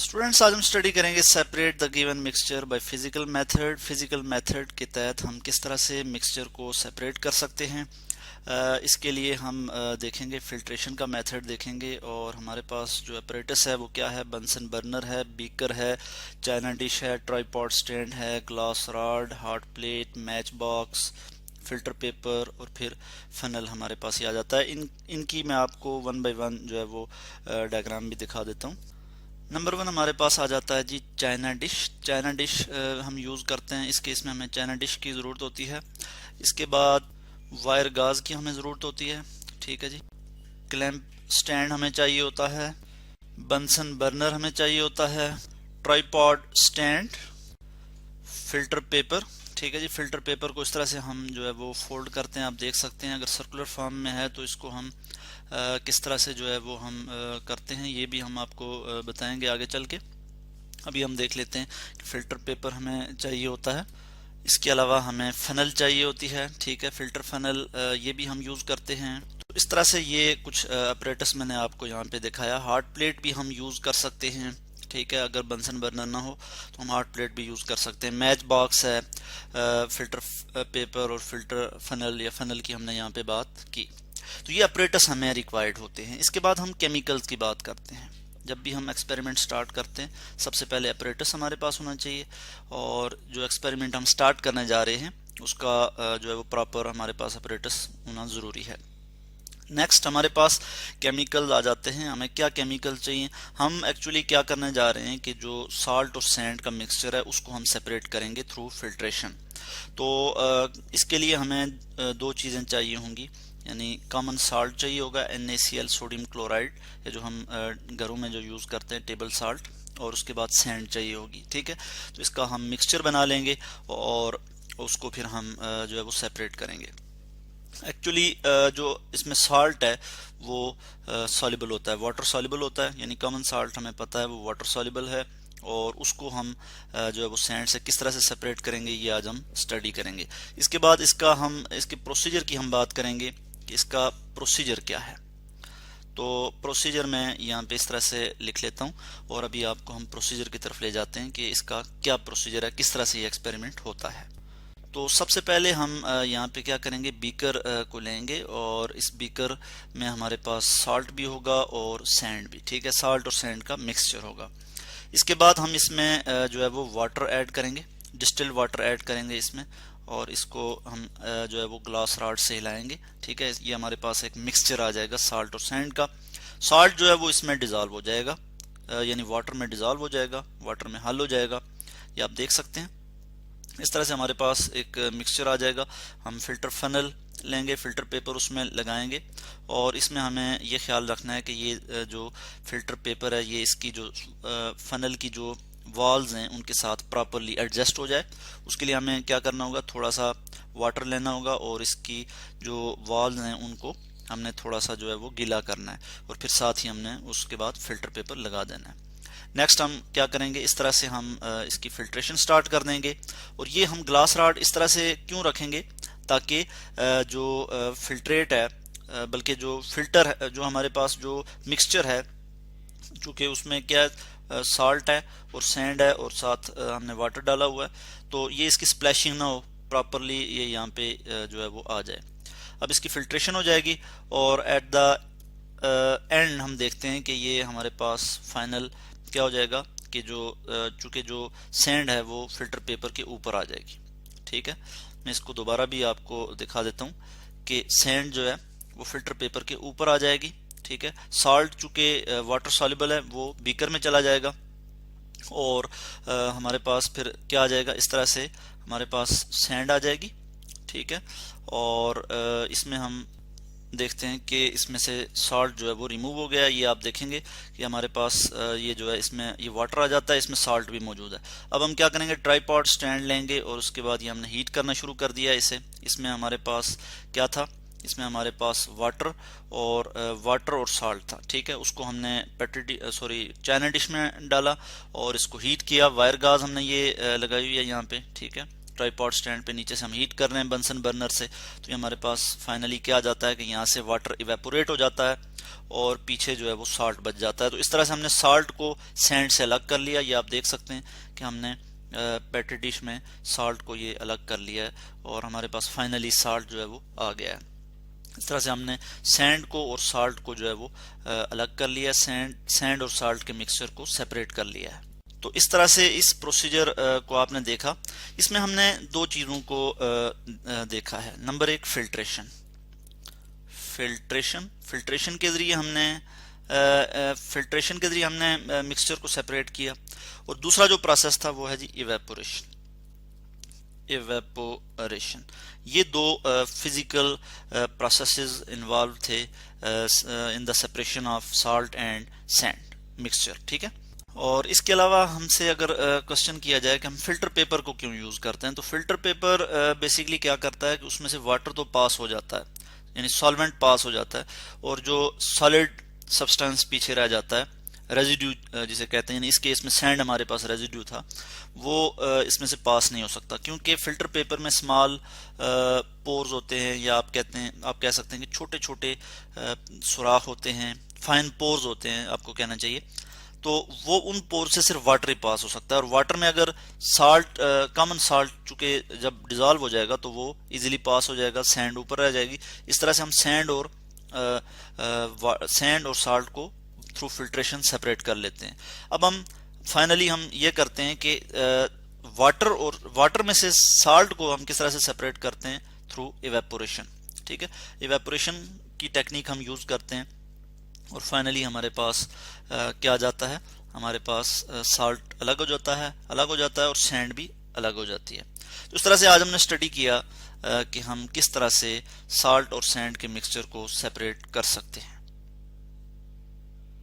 Students, आज हम study करेंगे separate the given mixture by physical method. Physical method के तहत हम किस तरह से मिक्सचर को सेपरेट कर सकते हैं। इसके लिए हम देखेंगे फिल्ट्रेशन का मेथड देखेंगे, और हमारे पास जो अपरेटस है वो क्या है। बंसन बर्नर है, बीकर है, चाइना डिश है, ट्राईपॉड स्टैंड है, glass rod, hot plate, match box, filter paper और फिर फनल हमारे पास ही आ जाता है। इनकी मैं आपको वन बाय वन जो है वो डायग्राम भी दिखा देता हूँ। नंबर वन हमारे पास आ जाता है जी चाइना डिश। चाइना डिश हम यूज़ करते हैं, इस केस में हमें चाइना डिश की ज़रूरत होती है। इसके बाद वायर गाज की हमें ज़रूरत होती है, ठीक है जी। क्लैंप स्टैंड हमें चाहिए होता है, बंसन बर्नर हमें चाहिए होता है, ट्राईपॉड स्टैंड, फिल्टर पेपर, ठीक है जी। फिल्टर पेपर को इस तरह से हम जो है वो फोल्ड करते हैं, आप देख सकते हैं। अगर सर्कुलर फॉर्म में है तो इसको हम किस तरह से जो है वो हम करते हैं, ये भी हम आपको बताएंगे आगे चल के। अभी हम देख लेते हैं कि फिल्टर पेपर हमें चाहिए होता है। इसके अलावा हमें फनल चाहिए होती है, ठीक है। फिल्टर फनल ये भी हम यूज़ करते हैं। तो इस तरह से ये कुछ अपरेटस मैंने आपको यहाँ पे दिखाया। हार्ड प्लेट भी हम यूज़ कर सकते हैं, ठीक है। अगर बंसन बर्नर ना हो तो हम हार्ड प्लेट भी यूज़ कर सकते हैं। मैच बॉक्स है, फिल्टर पेपर और फिल्टर फनल या फनल की हमने यहाँ पे बात की। तो ये अपरेटस हमें रिक्वायर्ड होते हैं। इसके बाद हम केमिकल्स की बात करते हैं। जब भी हम एक्सपेरिमेंट स्टार्ट करते हैं सबसे पहले अपरेटस हमारे पास होना चाहिए, और जो एक्सपेरिमेंट हम स्टार्ट करने जा रहे हैं उसका जो है वो प्रॉपर हमारे पास अपरेटस होना ज़रूरी है। नेक्स्ट हमारे पास केमिकल आ जाते हैं। हमें क्या केमिकल चाहिए। हम एक्चुअली क्या करने जा रहे हैं कि जो साल्ट और सैंड का मिक्सचर है उसको हम सेपरेट करेंगे थ्रू फिल्ट्रेशन। तो इसके लिए हमें दो चीज़ें चाहिए होंगी, यानी कॉमन साल्ट चाहिए होगा NaCl सोडियम क्लोराइड, या जो हम घरों में जो यूज़ करते हैं टेबल साल्ट, और उसके बाद सैंड चाहिए होगी, ठीक है। तो इसका हम मिक्सचर बना लेंगे और उसको फिर हम जो है वो सेपरेट करेंगे। एक्चुअली जो इसमें साल्ट है वो सॉल्युबल होता है, वाटर सॉल्युबल होता है, यानी कॉमन साल्ट हमें पता है वो वाटर सॉल्युबल है। और उसको हम जो है वो सैंड से किस तरह से सेपरेट करेंगे ये आज हम स्टडी करेंगे। इसके बाद इसके प्रोसीजर की हम बात करेंगे कि इसका प्रोसीजर क्या है। तो प्रोसीजर मैं यहाँ पे इस तरह से लिख लेता हूँ, और अभी आपको हम प्रोसीजर की तरफ ले जाते हैं कि इसका क्या प्रोसीजर है, किस तरह से ये एक्सपेरिमेंट होता है। तो सबसे पहले हम यहाँ पे क्या करेंगे, बीकर को लेंगे, और इस बीकर में हमारे पास साल्ट भी होगा और सैंड भी, ठीक है। साल्ट और सैंड का मिक्सचर होगा। इसके बाद हम इसमें जो है वो वाटर ऐड करेंगे, डिस्टिल्ड वाटर ऐड करेंगे इसमें, और इसको हम जो है वो ग्लास रॉड से हिलाएंगे, ठीक है। ये हमारे पास एक मिक्सचर आ जाएगा साल्ट और सैंड का। साल्ट जो है वो इसमें डिजॉल्व हो जाएगा, यानी वाटर में डिजॉल्व हो जाएगा, वाटर में हल हो जाएगा, ये आप देख सकते हैं। इस तरह से हमारे पास एक मिक्सचर आ जाएगा। हम फिल्टर फनल लेंगे, फिल्टर पेपर उसमें लगाएंगे, और इसमें हमें ये ख्याल रखना है कि ये जो फिल्टर पेपर है ये इसकी जो फनल की जो वॉल्स हैं उनके साथ प्रॉपरली एडजस्ट हो जाए। उसके लिए हमें क्या करना होगा, थोड़ा सा वाटर लेना होगा, और इसकी जो वॉल्स हैं उनको हमने थोड़ा सा जो है वो गीला करना है, और फिर साथ ही हमने उसके बाद फिल्टर पेपर लगा देना है। नेक्स्ट हम क्या करेंगे, इस तरह से हम इसकी फिल्ट्रेशन स्टार्ट कर देंगे। और ये हम ग्लास रॉड इस तरह से क्यों रखेंगे, ताकि जो फिल्ट्रेट है, बल्कि जो फिल्टर है, जो हमारे पास जो मिक्सचर है, चूँकि उसमें क्या साल्ट है और सैंड है और साथ हमने वाटर डाला हुआ है, तो ये इसकी स्प्लैशिंग ना हो, प्रॉपरली ये यहाँ पे जो है वो आ जाए। अब इसकी फिल्ट्रेशन हो जाएगी, और एट द एंड हम देखते हैं कि ये हमारे पास फाइनल क्या हो जाएगा कि जो चूंकि जो सैंड है वो फिल्टर पेपर के ऊपर आ जाएगी, ठीक है। मैं इसको दोबारा भी आपको दिखा देता हूँ कि सैंड जो है वो फिल्टर पेपर के ऊपर आ जाएगी, ठीक है। साल्ट चूंकि वाटर सॉल्युबल है वो बीकर में चला जाएगा, और हमारे पास फिर क्या आ जाएगा, इस तरह से हमारे पास सैंड आ जाएगी, ठीक है। और इसमें हम देखते हैं कि इसमें से साल्ट जो है वो रिमूव हो गया है। ये आप देखेंगे कि हमारे पास ये जो है इसमें ये वाटर आ जाता है, इसमें साल्ट भी मौजूद है। अब हम क्या करेंगे, ट्राईपॉड स्टैंड लेंगे, और उसके बाद ये हमने हीट करना शुरू कर दिया इसे। इसमें हमारे पास क्या था, इसमें हमारे पास वाटर और साल्ट था, ठीक है। उसको हमने चाइना डिश में डाला और इसको हीट किया। वायर गाज हमने ये लगाई हुई है यहाँ पे, ठीक है। ट्राइपॉड स्टैंड पे नीचे से हम हीट कर रहे हैं बंसन बर्नर से, तो ये हमारे पास फाइनली क्या आ जाता है कि यहाँ से वाटर इवेपोरेट हो जाता है और पीछे जो है वो साल्ट बच जाता है। तो इस तरह से हमने साल्ट को सैंड से अलग कर लिया। ये आप देख सकते हैं कि हमने पेट्री डिश में साल्ट को ये अलग कर लिया है और हमारे पास फाइनली साल्ट जो है वो आ गया है। इस तरह से हमने सैंड को और साल्ट को जो है वो अलग कर लिया, सैंड और साल्ट के मिक्सचर को सेपरेट कर लिया है। तो इस तरह से इस प्रोसीजर को आपने देखा। इसमें हमने दो चीज़ों को देखा है। नंबर एक, फिल्ट्रेशन के ज़रिए हमने मिक्सचर को सेपरेट किया, और दूसरा जो प्रोसेस था वो है जी इवेपोरेशन। ये दो फिजिकल प्रोसेसेस इन्वॉल्व थे in the separation of salt and sand mixture, ठीक है। और इसके अलावा हमसे अगर क्वेश्चन किया जाए कि हम फिल्टर पेपर को क्यों यूज़ करते हैं, तो फिल्टर पेपर बेसिकली क्या करता है कि उसमें से वाटर तो पास हो जाता है, यानी सॉल्वेंट पास हो जाता है, और जो सॉलिड सब्सटेंस पीछे रह जाता है, रेजिड्यू जिसे कहते हैं, इस केस में सैंड हमारे पास रेजिड्यू था, वो इसमें से पास नहीं हो सकता, क्योंकि फिल्टर पेपर में स्मॉल पोर्स होते हैं, या आप कह सकते हैं कि छोटे छोटे सुराख होते हैं, फाइन पोर्स होते हैं आपको कहना चाहिए। तो वो उन पोर से सिर्फ वाटर ही पास हो सकता है, और वाटर में अगर साल्ट, कॉमन साल्ट चूंकि जब डिजॉल्व हो जाएगा तो वो इजीली पास हो जाएगा, सैंड ऊपर रह जाएगी। इस तरह से हम सैंड और साल्ट को थ्रू फिल्ट्रेशन सेपरेट कर लेते हैं। अब हम फाइनली ये करते हैं कि वाटर में से साल्ट को हम किस तरह से सेपरेट करते हैं, थ्रू इवेपोरेशन, ठीक है। इवेपोरेशन की टेक्निक हम यूज करते हैं, और फाइनली हमारे पास क्या जाता है, हमारे पास साल्ट अलग हो जाता है और सैंड भी अलग हो जाती है। तो इस तरह से आज हमने स्टडी किया कि हम किस तरह से साल्ट और सैंड के मिक्सचर को सेपरेट कर सकते हैं।